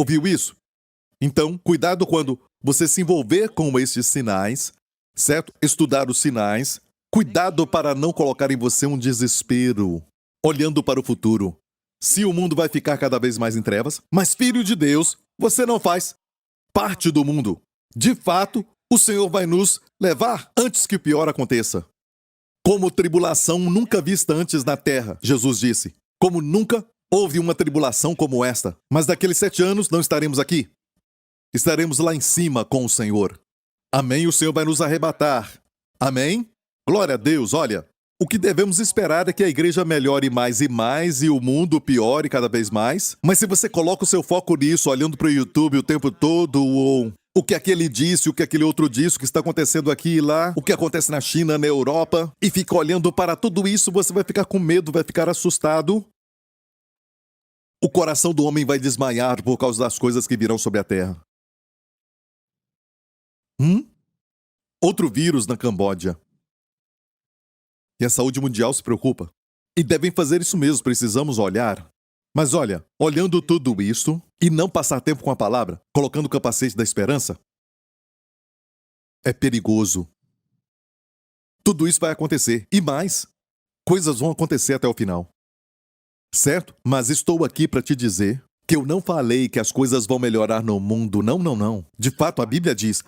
Ouviu isso? Então, cuidado quando você se envolver com esses sinais, certo? Estudar os sinais. Cuidado para não colocar em você um desespero, olhando para o futuro. Se o mundo vai ficar cada vez mais em trevas, mas filho de Deus, você não faz parte do mundo. De fato, o Senhor vai nos levar antes que o pior aconteça. Como tribulação nunca vista antes na terra, Jesus disse. Como nunca houve uma tribulação como esta. Mas daqueles 7 anos não estaremos aqui. Estaremos lá em cima com o Senhor. Amém? O Senhor vai nos arrebatar. Amém? Glória a Deus. Olha, o que devemos esperar é que a igreja melhore mais e mais e o mundo piore cada vez mais. Mas se você coloca o seu foco nisso, olhando para o YouTube o tempo todo, ou o que aquele disse, o que aquele outro disse, o que está acontecendo aqui e lá, o que acontece na China, na Europa, e fica olhando para tudo isso, você vai ficar com medo, vai ficar assustado. O coração do homem vai desmaiar por causa das coisas que virão sobre a terra. Outro vírus na Camboja. E a saúde mundial se preocupa. E devem fazer isso mesmo, precisamos olhar. Mas olha, olhando tudo isso e não passar tempo com a palavra, colocando o capacete da esperança, é perigoso. Tudo isso vai acontecer. E mais, coisas vão acontecer até o final. Certo? Mas estou aqui para te dizer que eu não falei que as coisas vão melhorar no mundo. Não, não, não. De fato, a Bíblia diz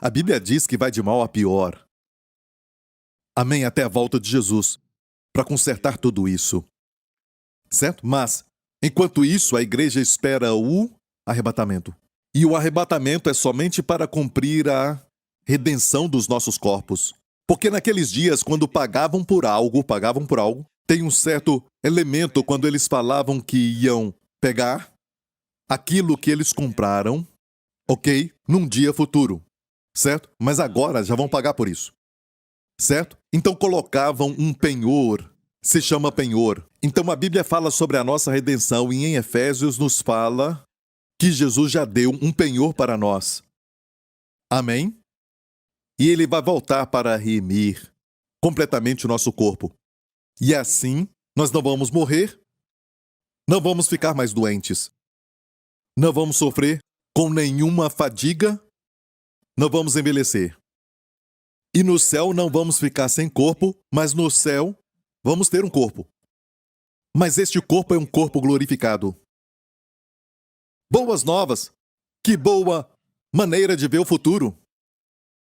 que vai de mal a pior. Amém, até a volta de Jesus, para consertar tudo isso. Certo? Mas, enquanto isso, a igreja espera o arrebatamento. E o arrebatamento é somente para cumprir a redenção dos nossos corpos. Porque naqueles dias, quando pagavam por algo, tem um certo elemento quando eles falavam que iam pegar aquilo que eles compraram, ok? Num dia futuro, certo? Mas agora já vão pagar por isso, certo? Então colocavam um penhor, se chama penhor. Então a Bíblia fala sobre a nossa redenção e em Efésios nos fala que Jesus já deu um penhor para nós. Amém? E ele vai voltar para remir completamente o nosso corpo. E assim, nós não vamos morrer, não vamos ficar mais doentes, não vamos sofrer com nenhuma fadiga, não vamos envelhecer. E no céu não vamos ficar sem corpo, mas no céu vamos ter um corpo. Mas este corpo é um corpo glorificado. Boas novas! Que boa maneira de ver o futuro!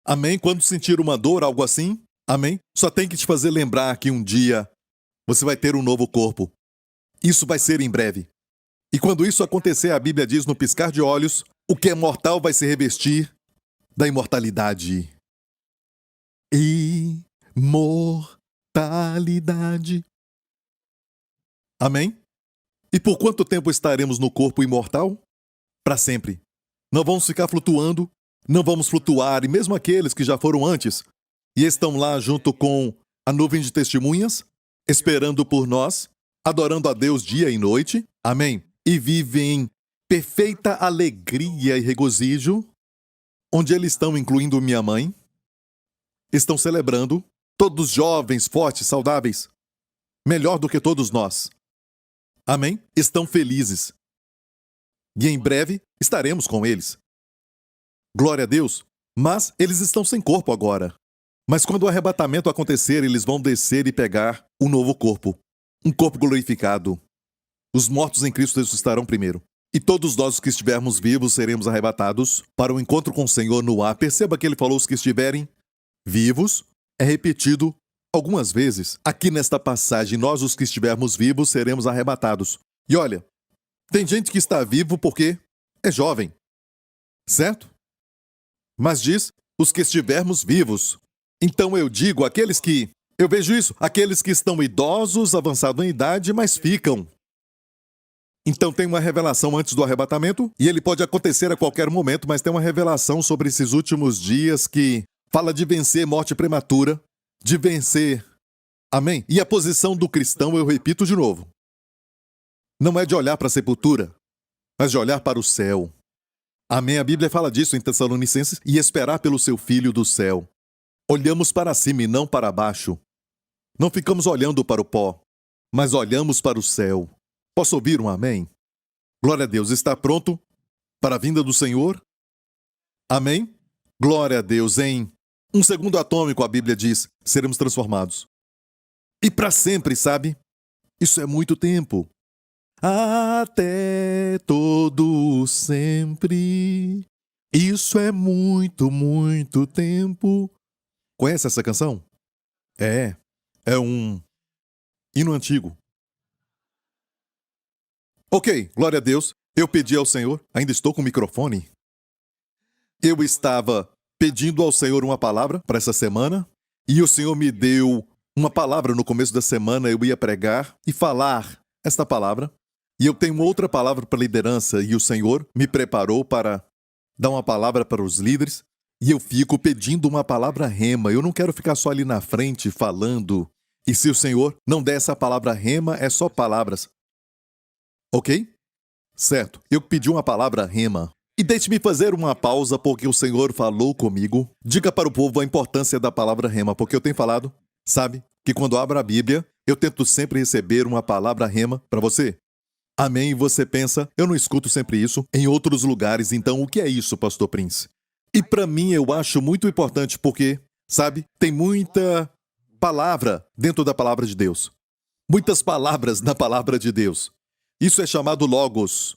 Amém? Quando sentir uma dor, algo assim, amém? Só tem que te fazer lembrar que um dia você vai ter um novo corpo. Isso vai ser em breve. E quando isso acontecer, a Bíblia diz no piscar de olhos, o que é mortal vai se revestir da imortalidade. Imortalidade. Amém? E por quanto tempo estaremos no corpo imortal? Para sempre. Não vamos ficar flutuando, não vamos flutuar, e mesmo aqueles que já foram antes e estão lá junto com a nuvem de testemunhas, esperando por nós, adorando a Deus dia e noite, amém? E vivem em perfeita alegria e regozijo, onde eles estão, incluindo minha mãe, estão celebrando, todos jovens, fortes, saudáveis, melhor do que todos nós. Amém? Estão felizes. E em breve estaremos com eles. Glória a Deus. Mas eles estão sem corpo agora. Mas quando o arrebatamento acontecer, eles vão descer e pegar um novo corpo. Um corpo glorificado. Os mortos em Cristo ressuscitarão primeiro. E todos nós que estivermos vivos seremos arrebatados para o encontro com o Senhor no ar. Perceba que ele falou os que estiverem vivos. É repetido algumas vezes. Aqui nesta passagem, nós os que estivermos vivos seremos arrebatados. E olha, tem gente que está vivo porque é jovem. Certo? Mas diz, os que estivermos vivos. Então eu digo, eu vejo isso, aqueles que estão idosos, avançados em idade, mas ficam. Então tem uma revelação antes do arrebatamento, e ele pode acontecer a qualquer momento, mas tem uma revelação sobre esses últimos dias que fala de vencer morte prematura, de vencer. Amém? E a posição do cristão, eu repito de novo, não é de olhar para a sepultura, mas de olhar para o céu. Amém? A Bíblia fala disso em Tessalonicenses, e esperar pelo seu Filho do céu. Olhamos para cima e não para baixo. Não ficamos olhando para o pó, mas olhamos para o céu. Posso ouvir um amém? Glória a Deus. Está pronto para a vinda do Senhor? Amém? Glória a Deus. Em um segundo atômico, a Bíblia diz, seremos transformados. E para sempre, sabe? Isso é muito tempo. Até todo sempre. Isso é muito, muito tempo. Conhece essa canção? É um hino antigo. Ok, glória a Deus. Eu pedi ao Senhor, ainda estou com o microfone. Eu estava pedindo ao Senhor uma palavra para essa semana e o Senhor me deu uma palavra no começo da semana. Eu ia pregar e falar esta palavra. E eu tenho outra palavra para a liderança e o Senhor me preparou para dar uma palavra para os líderes. E eu fico pedindo uma palavra rema. Eu não quero ficar só ali na frente falando. E se o Senhor não der essa palavra rema, é só palavras. Ok? Certo. Eu pedi uma palavra rema. E deixe-me fazer uma pausa porque o Senhor falou comigo. Diga para o povo a importância da palavra rema, porque eu tenho falado, sabe, que quando abro a Bíblia, eu tento sempre receber uma palavra rema para você. Amém? E você pensa, eu não escuto sempre isso em outros lugares, então o que é isso, Pastor Prince? E para mim eu acho muito importante porque, sabe, tem muita palavra dentro da palavra de Deus. Muitas palavras na palavra de Deus. Isso é chamado logos.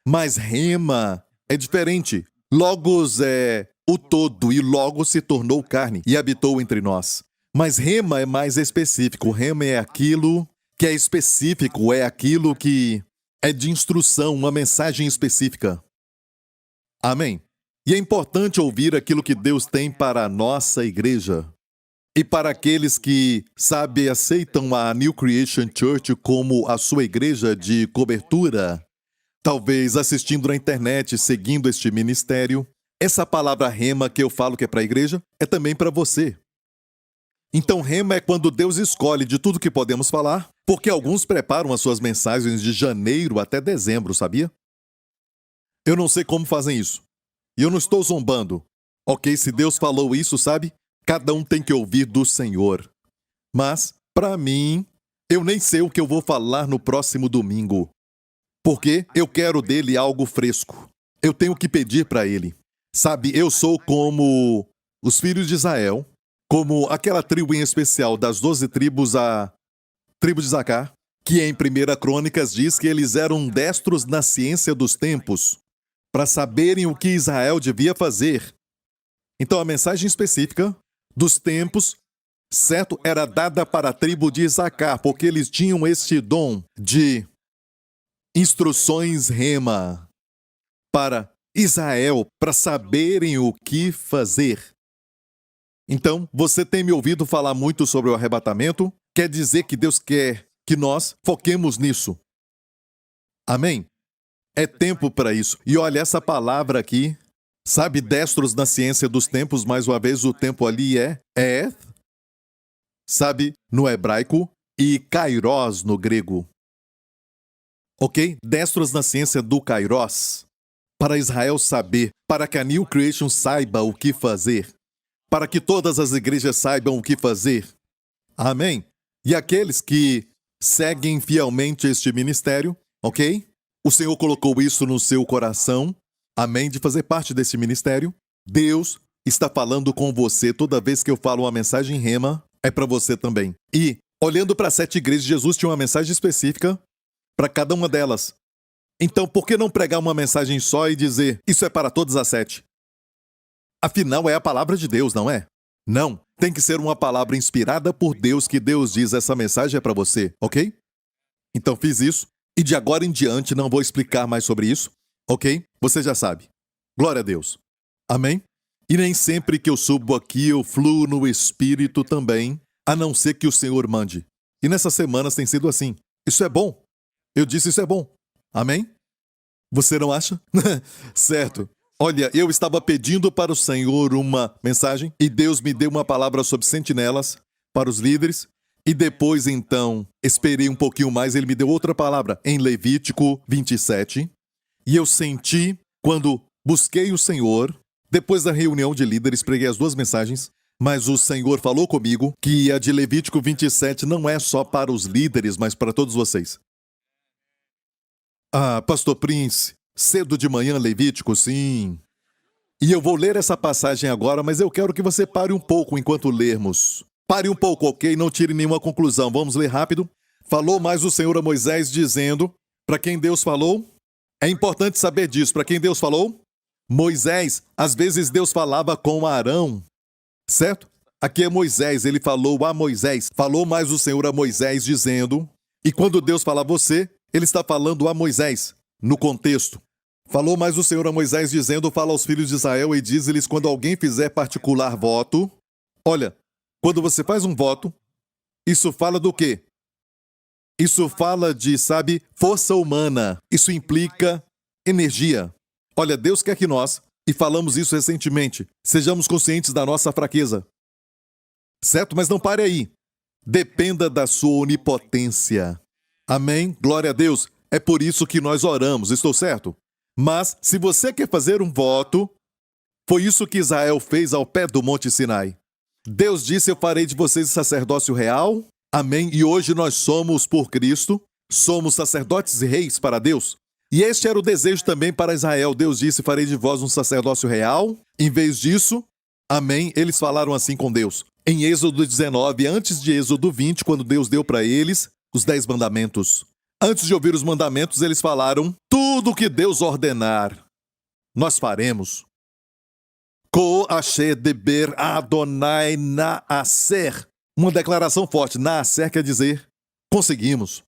Mas rema é diferente. Logos é o todo e logos se tornou carne e habitou entre nós. Mas rema é mais específico. Rema é aquilo que é específico, é aquilo que é de instrução, uma mensagem específica. Amém? E é importante ouvir aquilo que Deus tem para a nossa igreja. E para aqueles que, sabe, aceitam a New Creation Church como a sua igreja de cobertura, talvez assistindo na internet, seguindo este ministério, essa palavra rema que eu falo que é para a igreja, é também para você. Então, rema é quando Deus escolhe de tudo que podemos falar, porque alguns preparam as suas mensagens de janeiro até dezembro, sabia? Eu não sei como fazem isso. E eu não estou zombando. Ok, se Deus falou isso, sabe? Cada um tem que ouvir do Senhor. Mas, para mim, eu nem sei o que eu vou falar no próximo domingo. Porque eu quero dele algo fresco. Eu tenho que pedir para ele. Sabe, eu sou como os filhos de Israel, como aquela tribo em especial das 12 tribos, a tribo de Zaccar, que em 1 Crônicas diz que eles eram destros na ciência dos tempos, para saberem o que Israel devia fazer. Então a mensagem específica dos tempos, certo, era dada para a tribo de Zaccar, porque eles tinham este dom de instruções rema para Israel, para saberem o que fazer. Então, você tem me ouvido falar muito sobre o arrebatamento? Quer dizer que Deus quer que nós foquemos nisso. Amém? É tempo para isso. E olha, essa palavra aqui, sabe, destros na ciência dos tempos, mais uma vez o tempo ali é sabe, no hebraico, e kairos no grego. Ok? Destros na ciência do kairos. Para Israel saber, para que a New Creation saiba o que fazer. Para que todas as igrejas saibam o que fazer. Amém? E aqueles que seguem fielmente este ministério, ok? O Senhor colocou isso no seu coração, amém, de fazer parte desse ministério. Deus está falando com você toda vez que eu falo uma mensagem rema, é para você também. E, olhando para 7 igrejas, Jesus tinha uma mensagem específica para cada uma delas. Então, por que não pregar uma mensagem só e dizer, isso é para todas as 7? Afinal, é a palavra de Deus, não é? Não, tem que ser uma palavra inspirada por Deus, que Deus diz, essa mensagem é para você, ok? Então fiz isso, e de agora em diante não vou explicar mais sobre isso, ok? Você já sabe. Glória a Deus. Amém? E nem sempre que eu subo aqui eu fluo no Espírito também, a não ser que o Senhor mande. E nessas semanas tem sido assim. Isso é bom. Eu disse isso é bom. Amém? Você não acha? Certo. Olha, eu estava pedindo para o Senhor uma mensagem e Deus me deu uma palavra sobre sentinelas para os líderes. E depois, então, esperei um pouquinho mais, ele me deu outra palavra em Levítico 27. E eu senti, quando busquei o Senhor, depois da reunião de líderes, preguei as 2 mensagens, mas o Senhor falou comigo que a de Levítico 27 não é só para os líderes, mas para todos vocês. Ah, Pastor Prince, Cedo de manhã, Levítico, sim. E eu vou ler essa passagem agora, mas eu quero que você pare um pouco enquanto lermos. Pare um pouco, ok? Não tire nenhuma conclusão. Vamos ler rápido. Falou mais o Senhor a Moisés, dizendo... Para quem Deus falou? É importante saber disso. Para quem Deus falou? Moisés. Às vezes Deus falava com Arão, certo? Aqui é Moisés, ele falou a Moisés. Falou mais o Senhor a Moisés, dizendo... E quando Deus fala a você, ele está falando a Moisés, no contexto. Falou mais o Senhor a Moisés, dizendo, fala aos filhos de Israel e diz-lhes, quando alguém fizer particular voto... Olha, quando você faz um voto, isso fala do quê? Isso fala de, sabe, força humana. Isso implica energia. Olha, Deus quer que nós, e falamos isso recentemente, sejamos conscientes da nossa fraqueza. Certo? Mas não pare aí. Dependa da sua onipotência. Amém? Glória a Deus. É por isso que nós oramos, estou certo? Mas, se você quer fazer um voto, foi isso que Israel fez ao pé do Monte Sinai. Deus disse, eu farei de vocês sacerdócio real. Amém? E hoje nós somos, por Cristo, somos sacerdotes e reis para Deus. E este era o desejo também para Israel. Deus disse, farei de vós um sacerdócio real. Em vez disso, amém, eles falaram assim com Deus. Em Êxodo 19, antes de Êxodo 20, quando Deus deu para eles os 10 mandamentos. Antes de ouvir os mandamentos, eles falaram, tudo que Deus ordenar, nós faremos. Ko asher deber Adonai naaser. Uma declaração forte. Naaser quer dizer, conseguimos.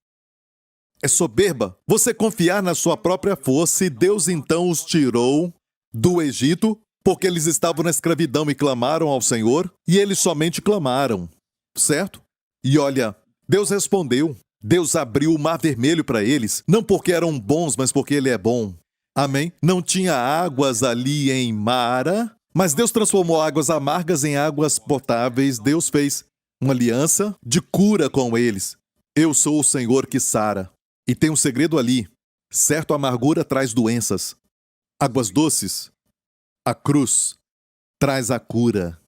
É soberba você confiar na sua própria força e Deus então os tirou do Egito porque eles estavam na escravidão e clamaram ao Senhor e eles somente clamaram, certo? E olha, Deus respondeu. Deus abriu o mar vermelho para eles, não porque eram bons, mas porque Ele é bom. Amém? Não tinha águas ali em Mara, mas Deus transformou águas amargas em águas potáveis. Deus fez uma aliança de cura com eles. Eu sou o Senhor que sara. E tem um segredo ali. Certo, a amargura traz doenças. Águas doces, a cruz, traz a cura.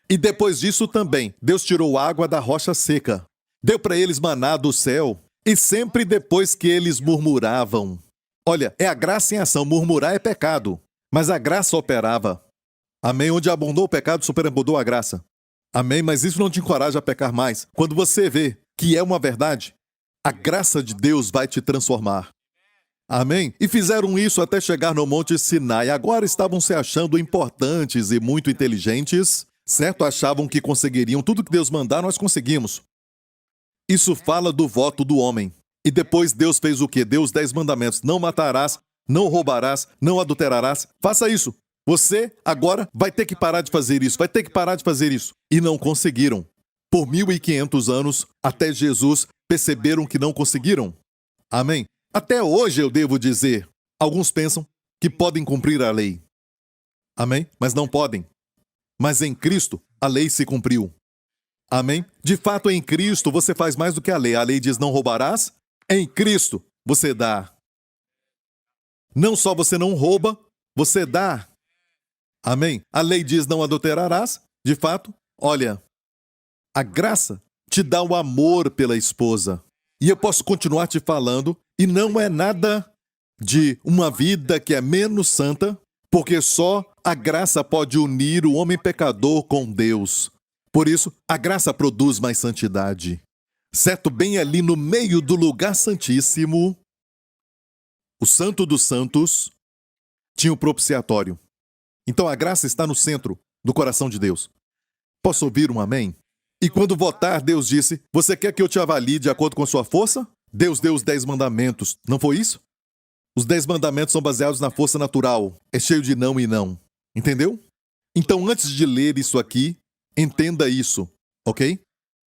E depois disso também, Deus tirou água da rocha seca. Deu para eles maná do céu. E sempre depois que eles murmuravam. Olha, é a graça em ação. Murmurar é pecado. Mas a graça operava. Amém? Onde abundou o pecado, superabundou a graça. Amém? Mas isso não te encoraja a pecar mais. Quando você vê que é uma verdade, a graça de Deus vai te transformar. Amém? E fizeram isso até chegar no Monte Sinai. Agora estavam se achando importantes e muito inteligentes, certo? Achavam que conseguiriam. Tudo que Deus mandar, nós conseguimos. Isso fala do voto do homem. E depois Deus fez o quê? Deu os 10 mandamentos. Não matarás, não roubarás, não adulterarás. Faça isso. Você agora vai ter que parar de fazer isso. Vai ter que parar de fazer isso. E não conseguiram. Por 1.500 anos, até Jesus, perceberam que não conseguiram. Amém? Até hoje eu devo dizer, alguns pensam que podem cumprir a lei. Amém? Mas não podem. Mas em Cristo, a lei se cumpriu. Amém? De fato, em Cristo, você faz mais do que a lei. A lei diz, não roubarás. Em Cristo, você dá. Não só você não rouba, você dá. Amém? A lei diz, não adulterarás. De fato, olha, a graça te dá o amor pela esposa. E eu posso continuar te falando, e não é nada de uma vida que é menos santa, porque só a graça pode unir o homem pecador com Deus. Por isso, a graça produz mais santidade. Certo? Bem ali no meio do lugar santíssimo, o Santo dos Santos tinha o propiciatório. Então a graça está no centro do coração de Deus. Posso ouvir um amém? E quando votar, Deus disse, você quer que eu te avalie de acordo com a sua força? Deus deu os 10 mandamentos, não foi isso? Os 10 mandamentos são baseados na força natural. É cheio de não e não. Entendeu? Então, antes de ler isso aqui, entenda isso, ok?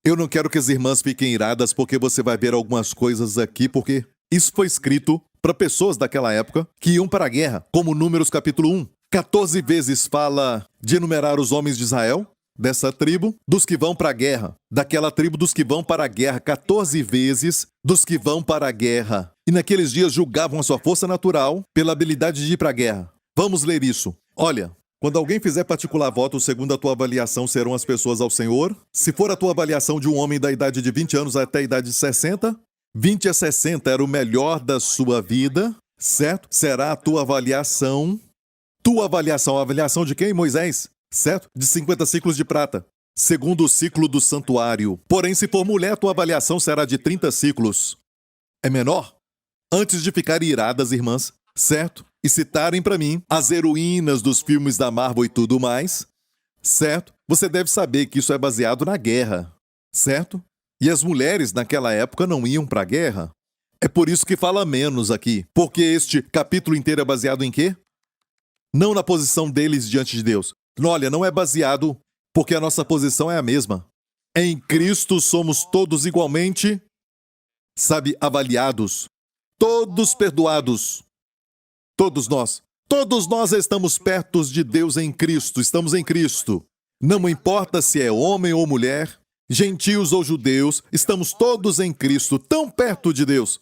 Eu não quero que as irmãs fiquem iradas porque você vai ver algumas coisas aqui, porque isso foi escrito para pessoas daquela época que iam para a guerra, como Números capítulo 1. 14 vezes fala de enumerar os homens de Israel, dessa tribo, dos que vão para a guerra. Daquela tribo dos que vão para a guerra, 14 vezes dos que vão para a guerra. E naqueles dias julgavam a sua força natural pela habilidade de ir para a guerra. Vamos ler isso. Olha, quando alguém fizer particular voto, segundo a tua avaliação serão as pessoas ao Senhor. Se for a tua avaliação de um homem da idade de 20 anos até a idade de 60, 20 a 60 era o melhor da sua vida, certo? Será a tua avaliação. Tua avaliação, a avaliação de quem, Moisés? Certo? De 50 ciclos de prata. Segundo o ciclo do santuário. Porém, se for mulher, tua avaliação será de 30 ciclos. É menor? Antes de ficarem iradas, irmãs, certo? E citarem para mim as heroínas dos filmes da Marvel e tudo mais, certo? Você deve saber que isso é baseado na guerra, certo? E as mulheres naquela época não iam para a guerra. É por isso que fala menos aqui. Porque este capítulo inteiro é baseado em quê? Não na posição deles diante de Deus. Olha, não é baseado porque a nossa posição é a mesma. Em Cristo somos todos igualmente, sabe, avaliados. Todos perdoados. Todos nós. Todos nós estamos perto de Deus em Cristo. Estamos em Cristo. Não importa se é homem ou mulher, gentios ou judeus, estamos todos em Cristo, tão perto de Deus.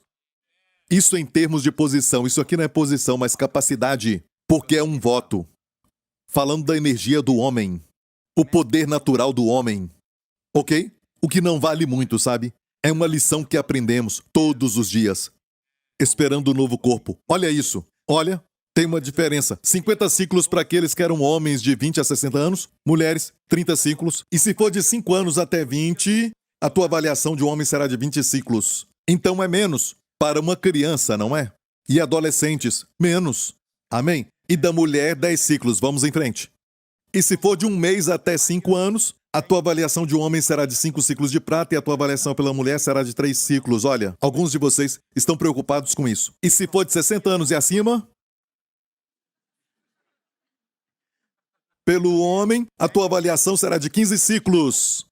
Isso em termos de posição. Isso aqui não é posição, mas capacidade, porque é um voto. Falando da energia do homem. O poder natural do homem. Ok? O que não vale muito, sabe? É uma lição que aprendemos todos os dias. Esperando o novo corpo. Olha isso. Olha, tem uma diferença. 50 ciclos para aqueles que eram homens de 20 a 60 anos, mulheres, 30 ciclos. E se for de 5 anos até 20, a tua avaliação de um homem será de 20 ciclos. Então é menos para uma criança, não é? E adolescentes, menos. Amém? E da mulher, 10 ciclos. Vamos em frente. E se for de 1 mês até 5 anos, a tua avaliação de um homem será de 5 ciclos de prata e a tua avaliação pela mulher será de 3 ciclos. Olha, alguns de vocês estão preocupados com isso. E se for de 60 anos e acima? Pelo homem, a tua avaliação será de 15 ciclos.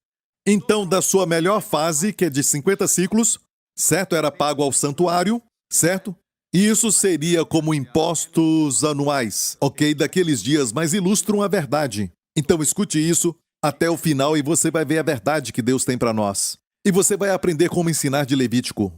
Então, da sua melhor fase, que é de 50 ciclos, certo? Era pago ao santuário, certo? E isso seria como impostos anuais, ok? Daqueles dias, mas ilustram a verdade. Então, escute isso até o final e você vai ver a verdade que Deus tem para nós. E você vai aprender como ensinar de Levítico.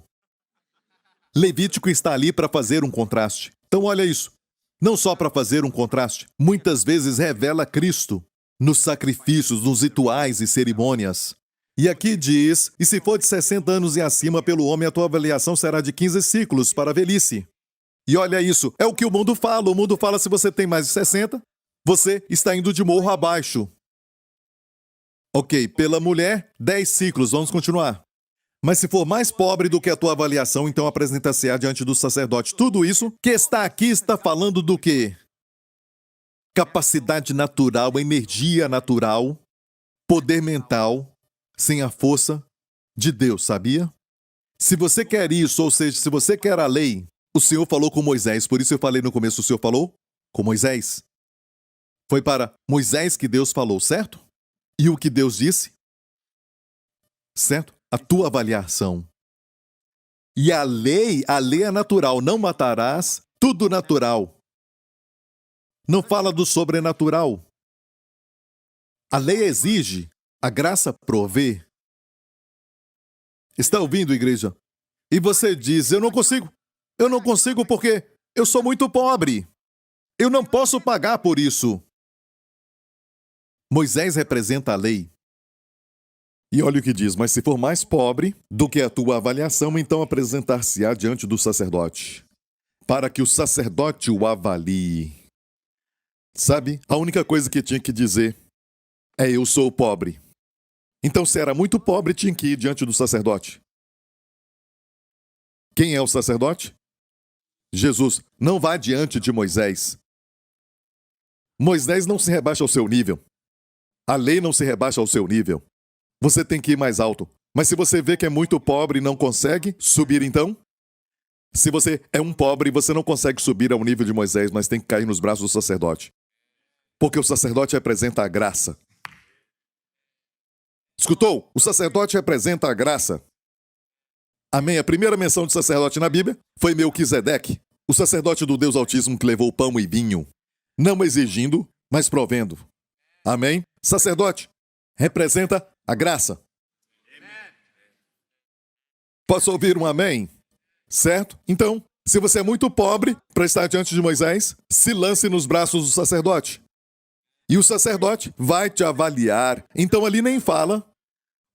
Levítico está ali para fazer um contraste. Então, olha isso. Não só para fazer um contraste, muitas vezes revela Cristo nos sacrifícios, nos rituais e cerimônias. E aqui diz, e se for de 60 anos e acima pelo homem, a tua avaliação será de 15 ciclos para a velhice. E olha isso, é o que o mundo fala. O mundo fala se você tem mais de 60, você está indo de morro abaixo. Ok, pela mulher, 10 ciclos, vamos continuar. Mas se for mais pobre do que a tua avaliação, então apresenta-se-á diante do sacerdote. Tudo isso que está aqui está falando do quê? Capacidade natural, energia natural, poder mental, sem a força de Deus, sabia? Se você quer isso, ou seja, se você quer a lei, o Senhor falou com Moisés, por isso eu falei no começo, o Senhor falou com Moisés. Foi para Moisés que Deus falou, certo? E o que Deus disse? Certo? A tua avaliação. E a lei é natural, não matarás, tudo natural. Não fala do sobrenatural. A lei exige, a graça provê. Está ouvindo, igreja? E você diz, eu não consigo porque eu sou muito pobre. Eu não posso pagar por isso. Moisés representa a lei. E olha o que diz, mas se for mais pobre do que a tua avaliação, então apresentar-se-á diante do sacerdote, para que o sacerdote o avalie. Sabe, a única coisa que tinha que dizer é eu sou pobre. Então, se era muito pobre, tinha que ir diante do sacerdote. Quem é o sacerdote? Jesus. Não vá diante de Moisés. Moisés não se rebaixa ao seu nível. A lei não se rebaixa ao seu nível. Você tem que ir mais alto. Mas se você vê que é muito pobre e não consegue subir, então? Se você é um pobre e você não consegue subir ao nível de Moisés, mas tem que cair nos braços do sacerdote. Porque o sacerdote representa a graça. Escutou? O sacerdote representa a graça. Amém? A primeira menção de sacerdote na Bíblia foi Melquisedeque, o sacerdote do Deus Altíssimo que levou pão e vinho, não exigindo, mas provendo. Amém? Sacerdote representa a graça. Posso ouvir um amém? Certo? Então, se você é muito pobre para estar diante de Moisés, se lance nos braços do sacerdote. E o sacerdote vai te avaliar. Então ali nem fala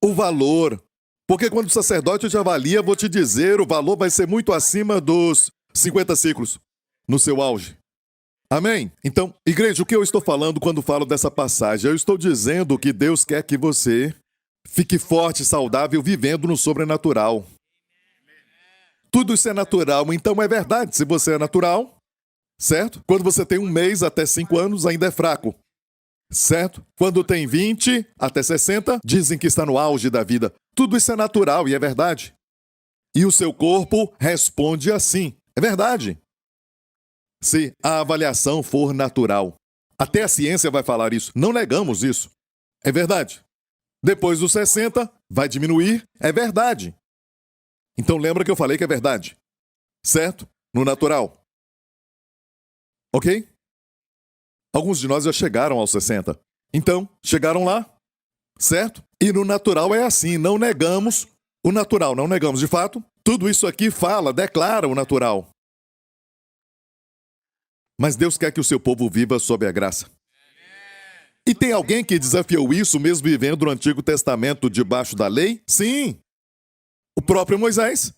o valor. Porque quando o sacerdote te avalia, vou te dizer, o valor vai ser muito acima dos 50 ciclos. no seu auge. Amém? Então, igreja, o que eu estou falando quando falo dessa passagem? Eu estou dizendo que Deus quer que você fique forte, saudável, vivendo no sobrenatural. Tudo isso é natural, então é verdade. Se você é natural, certo? Quando você tem 1 mês até 5 anos, ainda é fraco. Certo? Quando tem 20 até 60, dizem que está no auge da vida. Tudo isso é natural e é verdade. E o seu corpo responde assim. É verdade. Se a avaliação for natural. Até a ciência vai falar isso. Não negamos isso. É verdade. Depois dos 60, vai diminuir. É verdade. Então lembra que eu falei que é verdade. Certo? No natural. Ok? Alguns de nós já chegaram aos 60. Então, chegaram lá. Certo? E no natural é assim. Não negamos o natural. Não negamos. De fato, tudo isso aqui fala, declara o natural. Mas Deus quer que o seu povo viva sob a graça. E tem alguém que desafiou isso mesmo vivendo no Antigo Testamento debaixo da lei? Sim! O próprio Moisés.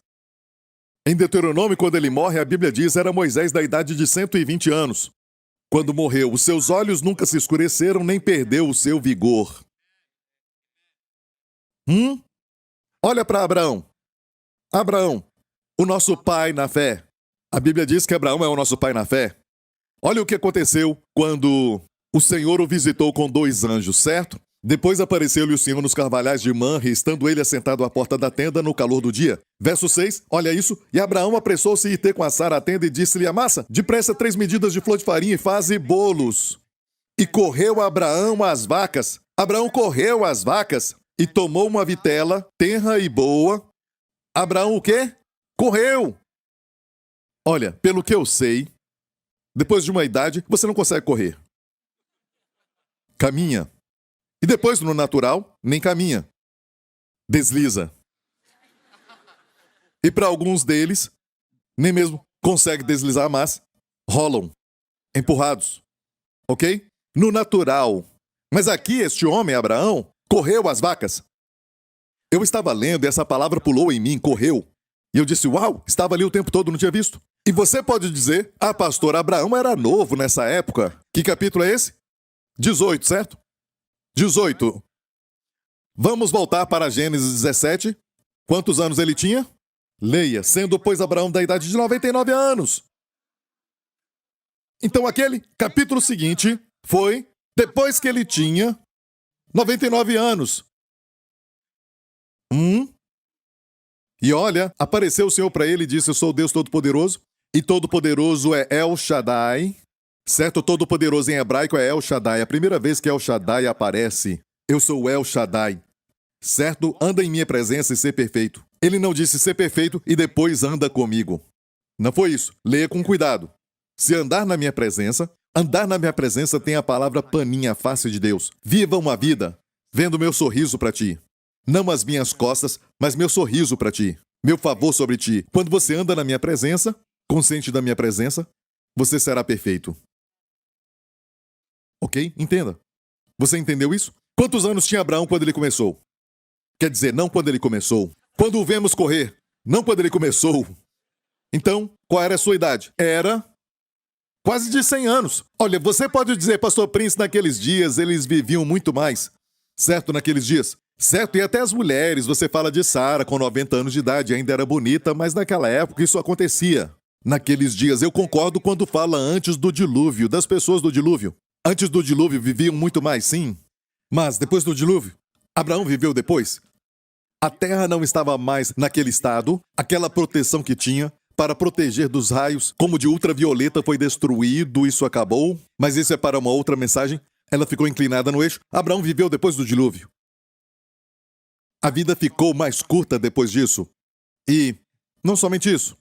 Em Deuteronômio, quando ele morre, a Bíblia diz era Moisés da idade de 120 anos. Quando morreu, os seus olhos nunca se escureceram nem perdeu o seu vigor. Olha para Abraão. Abraão, o nosso pai na fé. A Bíblia diz que Abraão é o nosso pai na fé. Olha o que aconteceu quando o Senhor o visitou com 2 anjos, certo? Depois apareceu-lhe o Senhor nos carvalhais de Manre, estando ele assentado à porta da tenda no calor do dia. Verso 6, olha isso. E Abraão apressou-se a ir ter com a Sara a tenda e disse-lhe: amassa depressa 3 medidas de flor de farinha e faze bolos. E correu Abraão às vacas. Abraão correu às vacas e tomou uma vitela, tenra e boa. Abraão o quê? Correu. Olha, pelo que eu sei, depois de uma idade, você não consegue correr. Caminha. E depois, no natural, nem caminha. Desliza. E para alguns deles, nem mesmo consegue deslizar, mas rolam. Empurrados. Ok? No natural. Mas aqui, este homem, Abraão, correu às vacas. Eu estava lendo e essa palavra pulou em mim, correu. E eu disse, uau, estava ali o tempo todo, não tinha visto. E você pode dizer, pastor, Abraão era novo nessa época. Que capítulo é esse? 18, certo? 18. Vamos voltar para Gênesis 17. Quantos anos ele tinha? Leia, sendo, pois, Abraão da idade de 99 anos. Então aquele capítulo seguinte foi depois que ele tinha 99 anos. E olha, apareceu o Senhor para ele e disse, eu sou o Deus Todo-Poderoso. E Todo-Poderoso é El Shaddai. Certo? Todo-Poderoso em hebraico é El Shaddai. A primeira vez que El Shaddai aparece, eu sou o El Shaddai. Certo? Anda em minha presença e ser perfeito. Ele não disse ser perfeito e depois anda comigo. Não foi isso. Leia com cuidado. Se andar na minha presença tem a palavra paninha, face de Deus. Viva uma vida vendo meu sorriso para ti. Não as minhas costas, mas meu sorriso para ti. Meu favor sobre ti. Quando você anda na minha presença, consciente da minha presença, você será perfeito. Ok? Entenda. Você entendeu isso? Quantos anos tinha Abraão quando ele começou? Quer dizer, não quando ele começou. Quando o vemos correr, não quando ele começou. Então, qual era a sua idade? Era quase de 100 anos. Olha, você pode dizer, pastor Prince, naqueles dias eles viviam muito mais. Certo? Naqueles dias. Certo? E até as mulheres, você fala de Sara com 90 anos de idade, ainda era bonita, mas naquela época isso acontecia. Naqueles dias, eu concordo quando fala antes do dilúvio, das pessoas do dilúvio. Antes do dilúvio viviam muito mais, sim. Mas depois do dilúvio, Abraão viveu depois. A terra não estava mais naquele estado, aquela proteção que tinha para proteger dos raios, como de ultravioleta foi destruído, isso acabou. Mas isso é para uma outra mensagem. Ela ficou inclinada no eixo. Abraão viveu depois do dilúvio. A vida ficou mais curta depois disso. E não somente isso.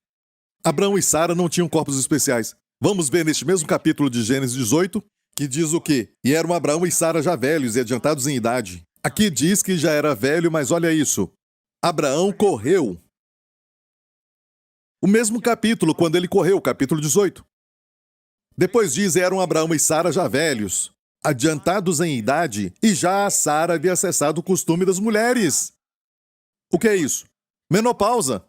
Abraão e Sara não tinham corpos especiais. Vamos ver neste mesmo capítulo de Gênesis 18, que diz o quê? E eram Abraão e Sara já velhos e adiantados em idade. Aqui diz que já era velho, mas olha isso. Abraão correu. O mesmo capítulo, quando ele correu, capítulo 18. Depois diz, eram Abraão e Sara já velhos, adiantados em idade, e já a Sara havia cessado o costume das mulheres. O que é isso? Menopausa.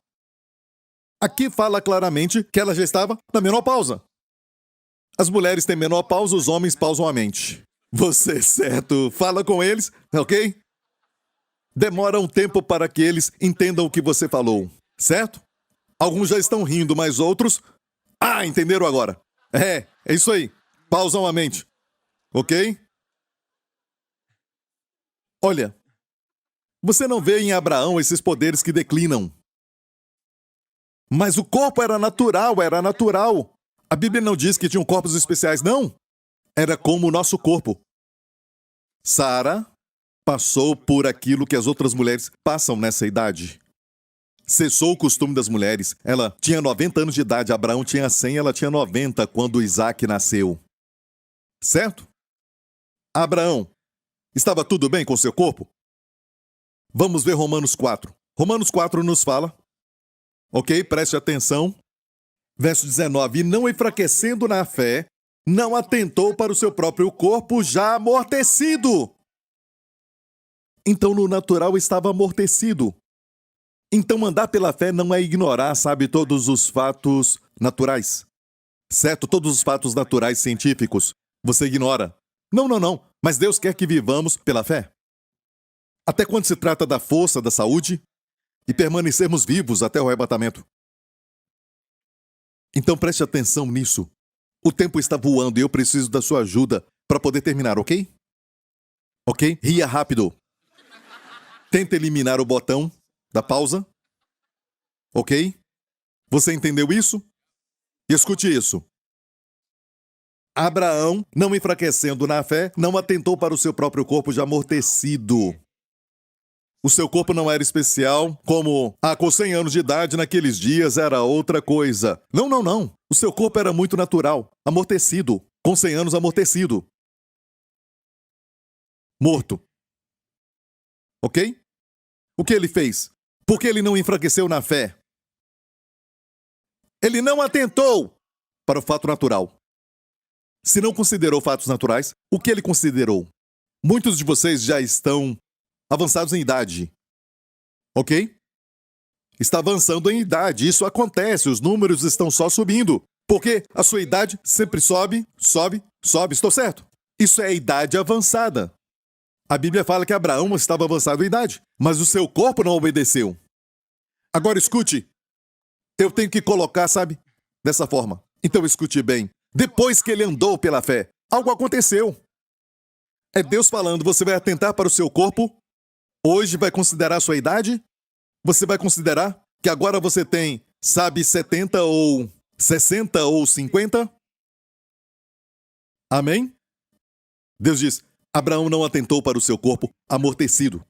Aqui fala claramente que ela já estava na menopausa. As mulheres têm menopausa, os homens pausam a mente. Você, certo, fala com eles, ok? Demora um tempo para que eles entendam o que você falou, certo? Alguns já estão rindo, mas outros... Ah, entenderam agora. É isso aí. Pausam a mente. Ok? Olha, você não vê em Abraão esses poderes que declinam. Mas o corpo era natural, era natural. A Bíblia não diz que tinham corpos especiais, não. Era como o nosso corpo. Sara passou por aquilo que as outras mulheres passam nessa idade. Cessou o costume das mulheres. Ela tinha 90 anos de idade, Abraão tinha 100, ela tinha 90 quando Isaac nasceu. Certo? Abraão, estava tudo bem com seu corpo? Vamos ver Romanos 4. Romanos 4 nos fala, ok? Preste atenção. Verso 19. E não enfraquecendo na fé, não atentou para o seu próprio corpo já amortecido. Então no natural estava amortecido. Então andar pela fé não é ignorar, sabe, todos os fatos naturais. Certo? Todos os fatos naturais científicos. Você ignora. Não. Mas Deus quer que vivamos pela fé. Até quando se trata da força, da saúde e permanecermos vivos até o arrebatamento. Então preste atenção nisso. O tempo está voando e eu preciso da sua ajuda para poder terminar, ok? Ok? Ria rápido. Tenta eliminar o botão da pausa. Ok? Você entendeu isso? Escute isso. Abraão, não enfraquecendo na fé, não atentou para o seu próprio corpo já amortecido. O seu corpo não era especial, como com 100 anos de idade naqueles dias era outra coisa. Não. O seu corpo era muito natural, amortecido, com 100 anos amortecido. Morto. Ok? O que ele fez? Por que ele não enfraqueceu na fé? Ele não atentou para o fato natural. Se não considerou fatos naturais, o que ele considerou? Muitos de vocês já estão avançados em idade. Ok? Está avançando em idade. Isso acontece. Os números estão só subindo. Porque a sua idade sempre sobe. Estou certo? Isso é a idade avançada. A Bíblia fala que Abraão estava avançado em idade, mas o seu corpo não obedeceu. Agora escute. Eu tenho que colocar, sabe, dessa forma. Então escute bem. Depois que ele andou pela fé, algo aconteceu. É Deus falando, você vai atentar para o seu corpo? Hoje vai considerar a sua idade? Você vai considerar que agora você tem, sabe, 70 ou 60 ou 50? Amém? Deus diz, Abraão não atentou para o seu corpo amortecido.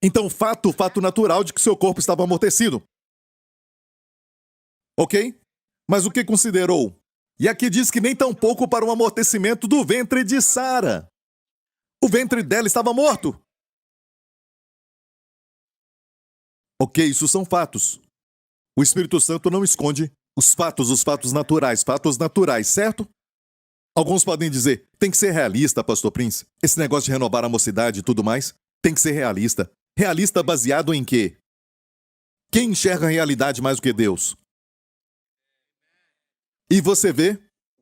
Então, fato natural de que seu corpo estava amortecido. Ok? Mas o que considerou? E aqui diz que nem tampouco para o amortecimento do ventre de Sara. O ventre dela estava morto. Ok, isso são fatos. O Espírito Santo não esconde os fatos naturais, certo? Alguns podem dizer, tem que ser realista, Pastor Prince. Esse negócio de renovar a mocidade e tudo mais, tem que ser realista. Realista baseado em quê? Quem enxerga a realidade mais do que Deus? E você vê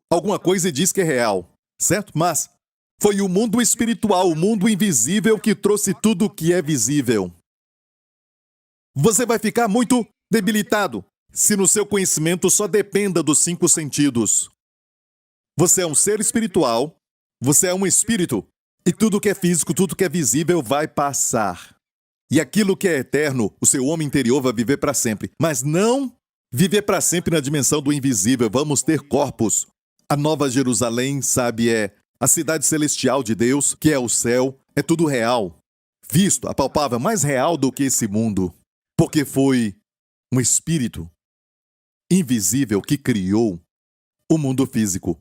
alguma coisa e diz que é real, certo? Mas foi o mundo espiritual, o mundo invisível que trouxe tudo o que é visível. Você vai ficar muito debilitado se no seu conhecimento só dependa dos 5 sentidos. Você é um ser espiritual, você é um espírito, e tudo que é físico, tudo que é visível vai passar. E aquilo que é eterno, o seu homem interior vai viver para sempre. Mas não viver para sempre na dimensão do invisível. Vamos ter corpos. A Nova Jerusalém, sabe, é a cidade celestial de Deus, que é o céu. É tudo real. Visto, apalpável, mais real do que esse mundo. Porque foi um espírito invisível que criou o mundo físico.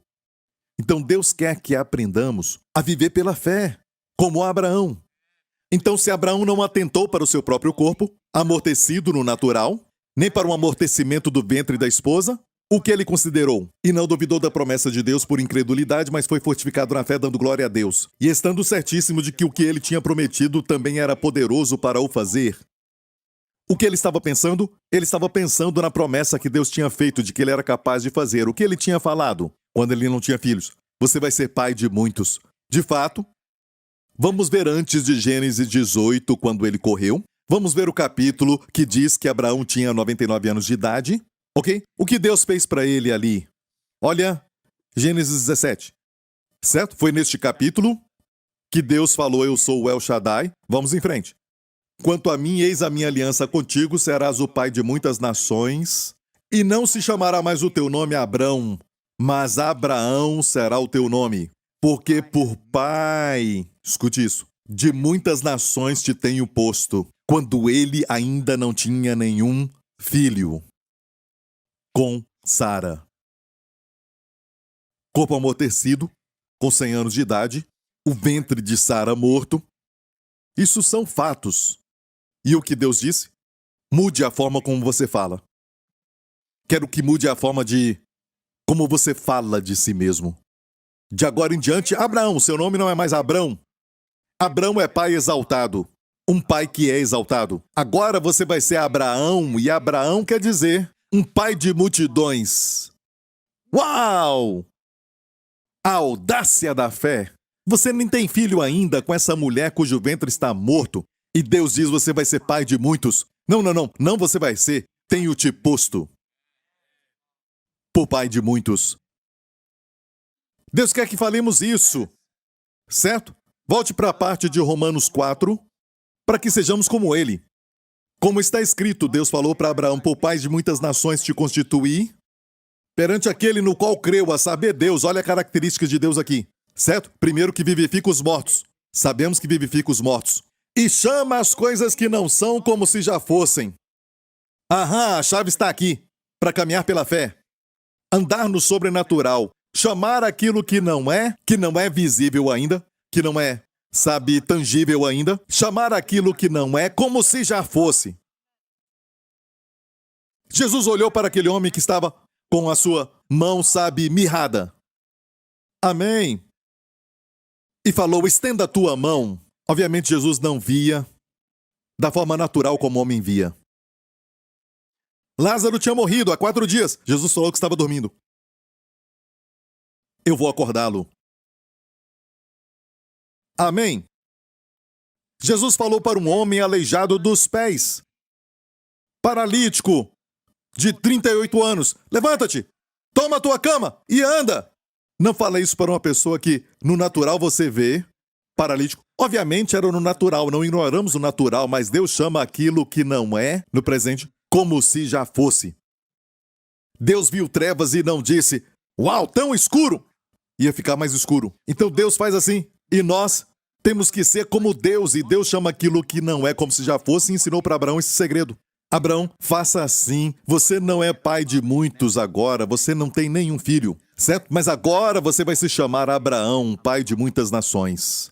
Então Deus quer que aprendamos a viver pela fé, como Abraão. Então, se Abraão não atentou para o seu próprio corpo, amortecido no natural, nem para o amortecimento do ventre da esposa, o que ele considerou? E não duvidou da promessa de Deus por incredulidade, mas foi fortificado na fé, dando glória a Deus. E estando certíssimo de que o que ele tinha prometido também era poderoso para o fazer. O que ele estava pensando? Ele estava pensando na promessa que Deus tinha feito de que ele era capaz de fazer. O que ele tinha falado? quando ele não tinha filhos. Você vai ser pai de muitos. De fato, vamos ver antes de Gênesis 18, quando ele correu. Vamos ver o capítulo que diz que Abraão tinha 99 anos de idade. Ok? O que Deus fez para ele ali? Olha, Gênesis 17. Certo? Foi neste capítulo que Deus falou, eu sou o El Shaddai. Vamos em frente. Quanto a mim, eis a minha aliança contigo, serás o pai de muitas nações, e não se chamará mais o teu nome Abrão, mas Abraão será o teu nome, porque por pai, escute isso, de muitas nações te tenho posto, quando ele ainda não tinha nenhum filho. Com Sara. Corpo amortecido, com 100 anos de idade, o ventre de Sara morto. Isso são fatos. E o que Deus disse? Mude a forma como você fala. Quero que mude a forma de como você fala de si mesmo. De agora em diante, Abraão, seu nome não é mais Abrão. Abrão é pai exaltado. Um pai que é exaltado. Agora você vai ser Abraão, e Abraão quer dizer um pai de multidões. Uau! A audácia da fé. Você nem tem filho ainda com essa mulher cujo ventre está morto. E Deus diz, você vai ser pai de muitos. Não você vai ser. Tenho te posto por pai de muitos. Deus quer que falemos isso. Certo? Volte para a parte de Romanos 4, para que sejamos como ele. Como está escrito, Deus falou para Abraão, por pai de muitas nações te constituí, perante aquele no qual creu, a saber Deus. Olha a característica de Deus aqui. Certo? Primeiro, que vivifica os mortos. Sabemos que vivifica os mortos. E chama as coisas que não são como se já fossem. Aham, a chave está aqui. Para caminhar pela fé. Andar no sobrenatural. Chamar aquilo que não é visível ainda, que não é, tangível ainda. Chamar aquilo que não é como se já fosse. Jesus olhou para aquele homem que estava com a sua mão, mirrada. Amém. E falou, estenda a tua mão. Obviamente, Jesus não via da forma natural como o homem via. Lázaro tinha morrido há 4 dias. Jesus falou que estava dormindo. Eu vou acordá-lo. Amém. Jesus falou para um homem aleijado dos pés, paralítico, de 38 anos. Levanta-te, toma a tua cama e anda. Não falei isso para uma pessoa que no natural você vê paralítico. Obviamente era no natural, não ignoramos o natural, mas Deus chama aquilo que não é, no presente, como se já fosse. Deus viu trevas e não disse, uau, tão escuro! Ia ficar mais escuro. Então Deus faz assim, e nós temos que ser como Deus, e Deus chama aquilo que não é como se já fosse e ensinou para Abraão esse segredo. Abraão, faça assim, você não é pai de muitos agora, você não tem nenhum filho, certo? Mas agora você vai se chamar Abraão, pai de muitas nações.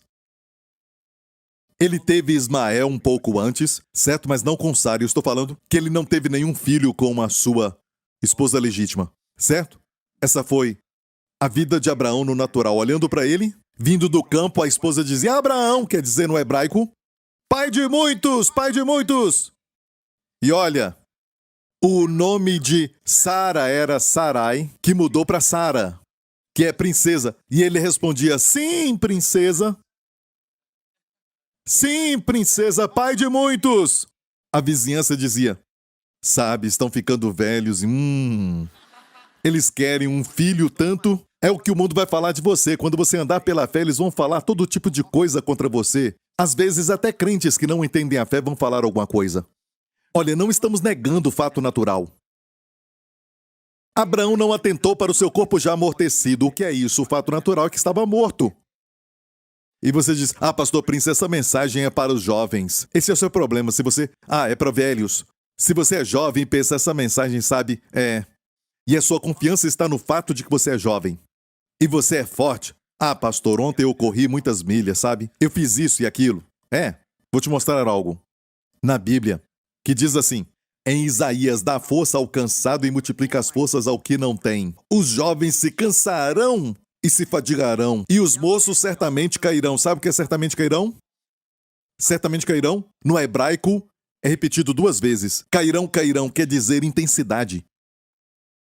Ele teve Ismael um pouco antes, certo? Mas não com Sara. Eu estou falando que ele não teve nenhum filho com a sua esposa legítima, certo? Essa foi a vida de Abraão no natural. Olhando para ele, vindo do campo, a esposa dizia, Abraão, quer dizer no hebraico, pai de muitos, pai de muitos. E olha, o nome de Sara era Sarai, que mudou para Sara, que é princesa. E ele respondia, sim, princesa. Sim, princesa, pai de muitos. A vizinhança dizia, sabe, estão ficando velhos e eles querem um filho tanto. É o que o mundo vai falar de você. Quando você andar pela fé, eles vão falar todo tipo de coisa contra você. Às vezes até crentes que não entendem a fé vão falar alguma coisa. Olha, não estamos negando o fato natural. Abraão não atentou para o seu corpo já amortecido. O que é isso? O fato natural é que estava morto. E você diz, pastor Prince, essa mensagem é para os jovens. Esse é o seu problema. Se você, é para velhos. Se você é jovem e pensa, essa mensagem, e a sua confiança está no fato de que você é jovem. E você é forte. Pastor, ontem eu corri muitas milhas, sabe? Eu fiz isso e aquilo. Vou te mostrar algo. Na Bíblia, que diz assim, em Isaías, dá força ao cansado e multiplica as forças ao que não tem. Os jovens se cansarão e se fadigarão, e os moços certamente cairão. Sabe o que é certamente cairão? Certamente cairão, no hebraico, é repetido 2 vezes. Cairão, cairão, quer dizer intensidade.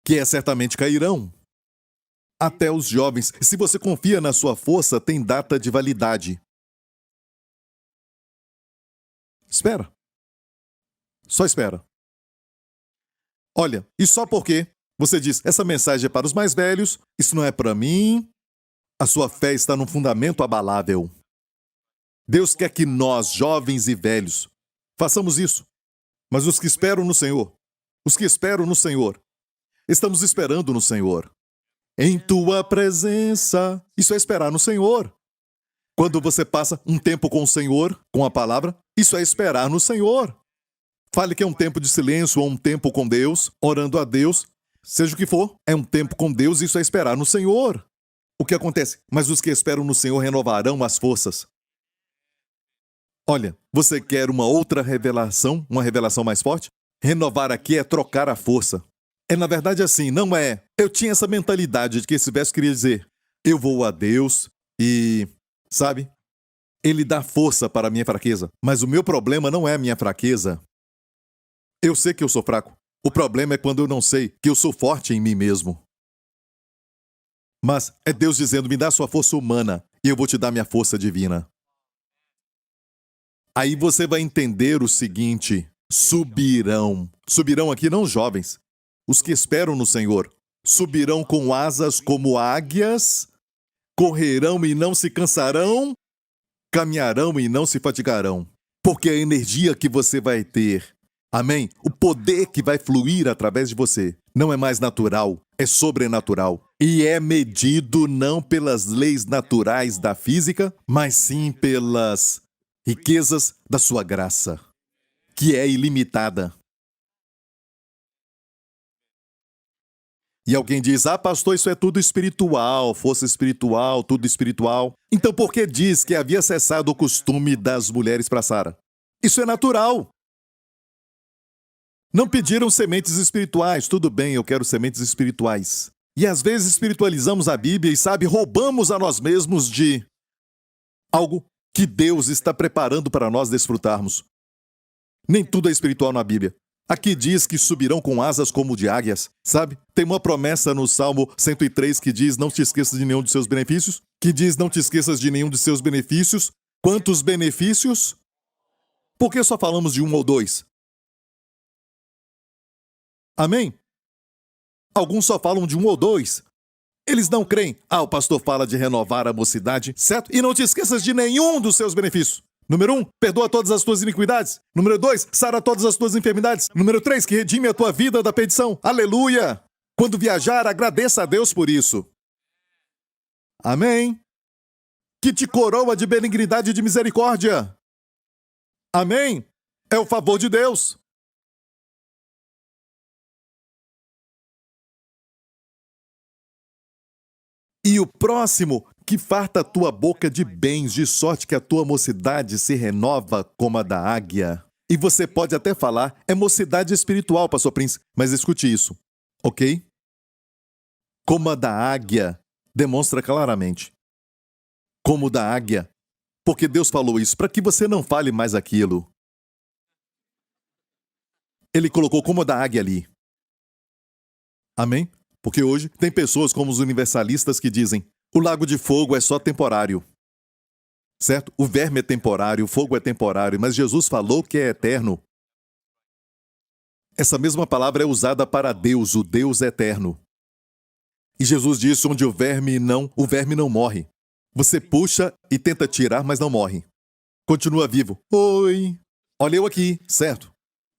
Que é certamente cairão. até os jovens. Se você confia na sua força, tem data de validade. Espera. Só espera. Olha, e só porque você diz, essa mensagem é para os mais velhos, isso não é para mim, a sua fé está num fundamento abalável. Deus quer que nós, jovens e velhos, façamos isso. Mas os que esperam no Senhor, estamos esperando no Senhor. Em tua presença, isso é esperar no Senhor. Quando você passa um tempo com o Senhor, com a palavra, isso é esperar no Senhor. Fale que é um tempo de silêncio ou um tempo com Deus, orando a Deus, seja o que for, é um tempo com Deus, isso é esperar no Senhor. O que acontece? Mas os que esperam no Senhor renovarão as forças. Olha, você quer uma outra revelação, uma revelação mais forte? Renovar aqui é trocar a força. É na verdade assim, não é? Eu tinha essa mentalidade de que esse verso queria dizer, eu vou a Deus e, sabe, Ele dá força para a minha fraqueza. Mas o meu problema não é a minha fraqueza. Eu sei que eu sou fraco. O problema é quando eu não sei que eu sou forte em mim mesmo. Mas é Deus dizendo, me dá sua força humana e eu vou te dar minha força divina. Aí você vai entender o seguinte, subirão. Subirão aqui não jovens, os que esperam no Senhor. Subirão com asas como águias, correrão e não se cansarão, caminharão e não se fatigarão. Porque a energia que você vai ter, amém? O poder que vai fluir através de você não é mais natural, é sobrenatural. E é medido não pelas leis naturais da física, mas sim pelas riquezas da sua graça, que é ilimitada. E alguém diz, pastor, isso é tudo espiritual, força espiritual, tudo espiritual. Então por que diz que havia cessado o costume das mulheres para Sara? Isso é natural. Não pediram sementes espirituais. Tudo bem, eu quero sementes espirituais. E às vezes espiritualizamos a Bíblia e, sabe, roubamos a nós mesmos de algo que Deus está preparando para nós desfrutarmos. Nem tudo é espiritual na Bíblia. Aqui diz que subirão com asas como de águias, sabe? Tem uma promessa no Salmo 103 que diz, não te esqueças de nenhum de seus benefícios. Que diz, não te esqueças de nenhum de seus benefícios. Quantos benefícios? Por que só falamos de um ou dois? Amém? Alguns só falam de um ou dois. Eles não creem. O pastor fala de renovar a mocidade, certo? E não te esqueças de nenhum dos seus benefícios. Número 1, perdoa todas as tuas iniquidades. Número 2, sara todas as tuas enfermidades. Número 3, que redime a tua vida da perdição. Aleluia! Quando viajar, agradeça a Deus por isso. Amém? Que te coroa de benignidade e de misericórdia. Amém? É o favor de Deus. E o próximo, que farta a tua boca de bens, de sorte que a tua mocidade se renova como a da águia. E você pode até falar, é mocidade espiritual, pastor Prince, mas escute isso, ok? Como a da águia, demonstra claramente. Como da águia, porque Deus falou isso, para que você não fale mais aquilo. Ele colocou como a da águia ali. Amém? Porque hoje tem pessoas como os universalistas que dizem o lago de fogo é só temporário. Certo? O verme é temporário, o fogo é temporário, mas Jesus falou que é eterno. Essa mesma palavra é usada para Deus, o Deus eterno. E Jesus disse onde o verme não morre. Você puxa e tenta tirar, mas não morre. Continua vivo. Oi! Olha eu aqui, certo?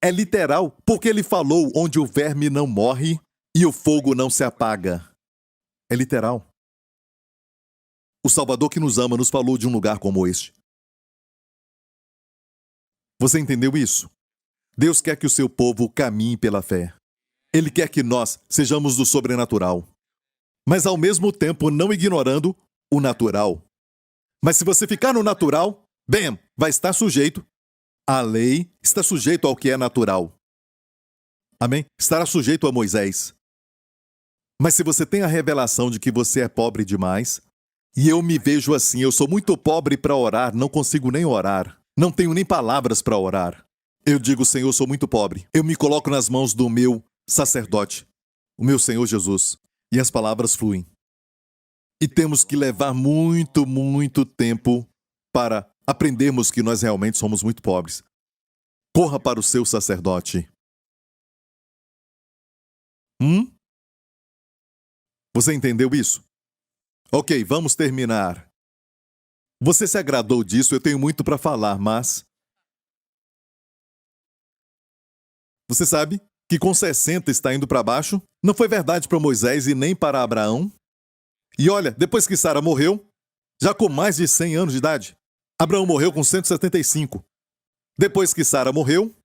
É literal, porque ele falou onde o verme não morre e o fogo não se apaga. É literal. O Salvador que nos ama nos falou de um lugar como este. Você entendeu isso? Deus quer que o seu povo caminhe pela fé. Ele quer que nós sejamos do sobrenatural. Mas ao mesmo tempo não ignorando o natural. Mas se você ficar no natural, bem, vai estar sujeito à lei, está sujeito ao que é natural. Amém? Estará sujeito a Moisés. Mas se você tem a revelação de que você é pobre demais, e eu me vejo assim, eu sou muito pobre para orar, não consigo nem orar, não tenho nem palavras para orar. Eu digo, Senhor, eu sou muito pobre. Eu me coloco nas mãos do meu sacerdote, o meu Senhor Jesus, e as palavras fluem. E temos que levar muito, muito tempo para aprendermos que nós realmente somos muito pobres. Corra para o seu sacerdote. Você entendeu isso? Ok, vamos terminar. Você se agradou disso? Eu tenho muito para falar, mas... Você sabe que com 60 está indo para baixo? Não foi verdade para Moisés e nem para Abraão? E olha, depois que Sara morreu, já com mais de 100 anos de idade, Abraão morreu com 175. Depois que Sara morreu,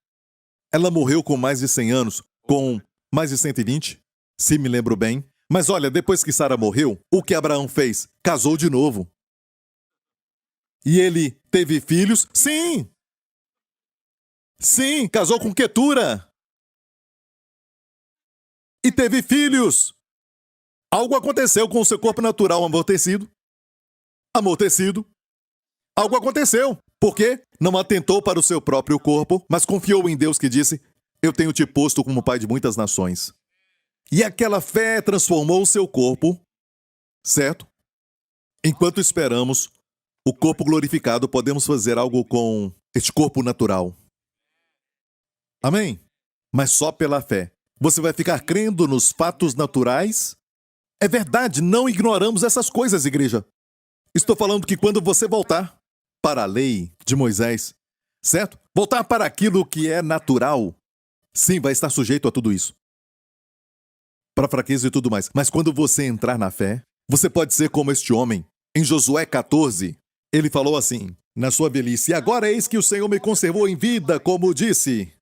ela morreu com mais de 100 anos, com mais de 120, se me lembro bem. Mas olha, depois que Sara morreu, o que Abraão fez? Casou de novo. E ele teve filhos? Sim! Sim, casou com Quetura. E teve filhos. Algo aconteceu com o seu corpo natural amortecido. Amortecido. Algo aconteceu. Por quê? Não atentou para o seu próprio corpo, mas confiou em Deus que disse: eu tenho te posto como pai de muitas nações. E aquela fé transformou o seu corpo, certo? Enquanto esperamos o corpo glorificado, podemos fazer algo com este corpo natural. Amém? Mas só pela fé. Você vai ficar crendo nos fatos naturais? É verdade, não ignoramos essas coisas, igreja. Estou falando que quando você voltar para a lei de Moisés, certo? Voltar para aquilo que é natural, sim, vai estar sujeito a tudo isso. Para fraqueza e tudo mais. Mas quando você entrar na fé, você pode ser como este homem. Em Josué 14, ele falou assim, na sua velhice: agora eis que o Senhor me conservou em vida, como disse.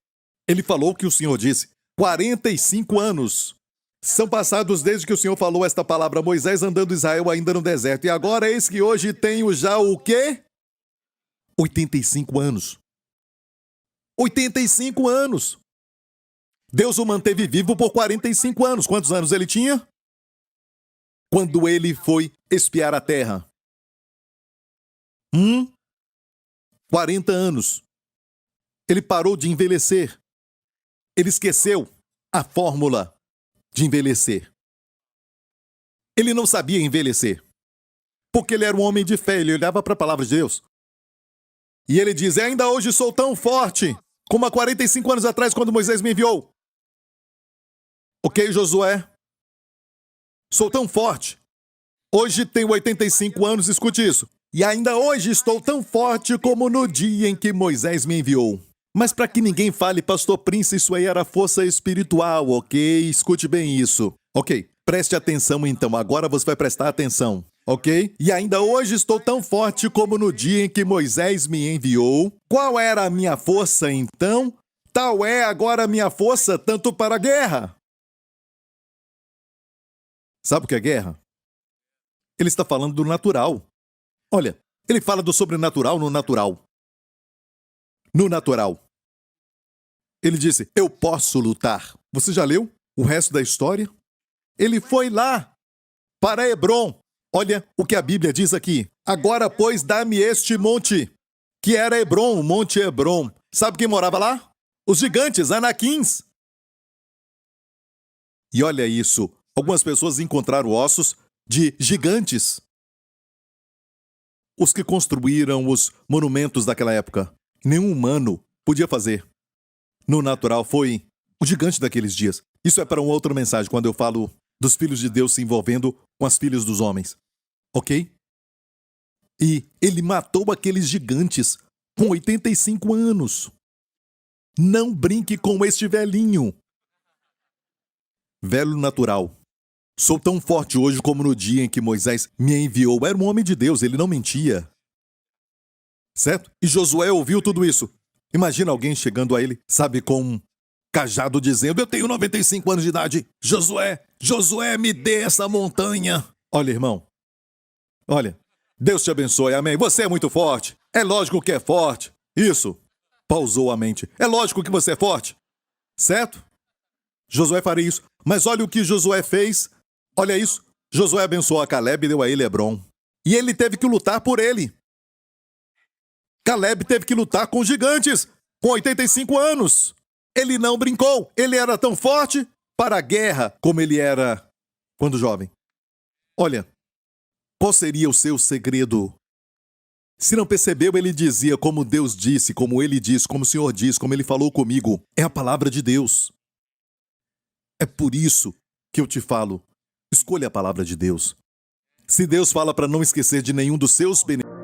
Ele falou que o Senhor disse. 45 anos são passados desde que o Senhor falou esta palavra a Moisés, andando Israel ainda no deserto. E agora eis que hoje tenho já o quê? 85 anos. 85 anos. Deus o manteve vivo por 45 anos. Quantos anos ele tinha? Quando ele foi espiar a terra. 40 anos. Ele parou de envelhecer. Ele esqueceu a fórmula de envelhecer. Ele não sabia envelhecer. Porque ele era um homem de fé, ele olhava para a palavra de Deus. E ele diz: ainda hoje sou tão forte como há 45 anos atrás, quando Moisés me enviou. Ok, Josué? Sou tão forte. Hoje tenho 85 anos, escute isso. E ainda hoje estou tão forte como no dia em que Moisés me enviou. Mas para que ninguém fale, pastor Prince, isso aí era força espiritual, ok? Escute bem isso. Ok, preste atenção então, agora você vai prestar atenção, ok? E ainda hoje estou tão forte como no dia em que Moisés me enviou. Qual era a minha força então? Tal é agora a minha força tanto para a guerra. Sabe o que é guerra? Ele está falando do natural. Olha, ele fala do sobrenatural no natural. No natural. Ele disse: eu posso lutar. Você já leu o resto da história? Ele foi lá para Hebrom. Olha o que a Bíblia diz aqui. Agora, pois, dá-me este monte, que era Hebrom, o monte Hebrom. Sabe quem morava lá? Os gigantes, Anaquins. E olha isso. Algumas pessoas encontraram ossos de gigantes. Os que construíram os monumentos daquela época. Nenhum humano podia fazer. No natural, foi o gigante daqueles dias. Isso é para uma outra mensagem, quando eu falo dos filhos de Deus se envolvendo com as filhas dos homens. Ok? E ele matou aqueles gigantes com 85 anos. Não brinque com este velhinho. Velho natural. Sou tão forte hoje como no dia em que Moisés me enviou. Era um homem de Deus, ele não mentia. Certo? E Josué ouviu tudo isso. Imagina alguém chegando a ele, sabe, com um cajado dizendo: eu tenho 95 anos de idade. Josué, me dê essa montanha. Olha, irmão. Olha, Deus te abençoe, amém. Você é muito forte. É lógico que é forte. Isso. Pausou a mente. É lógico que você é forte. Certo? Josué faria isso. Mas olha o que Josué fez. Olha isso. Josué abençoou a Caleb e deu a ele Hebrom. E ele teve que lutar por ele. Caleb teve que lutar com gigantes, com 85 anos. Ele não brincou. Ele era tão forte para a guerra como ele era quando jovem. Olha, Qual seria o seu segredo? Se não percebeu, ele dizia como Deus disse, como ele disse, como o Senhor disse, como ele falou comigo. É a palavra de Deus. É por isso que eu te falo, escolha a palavra de Deus. Se Deus fala para não esquecer de nenhum dos seus benefícios,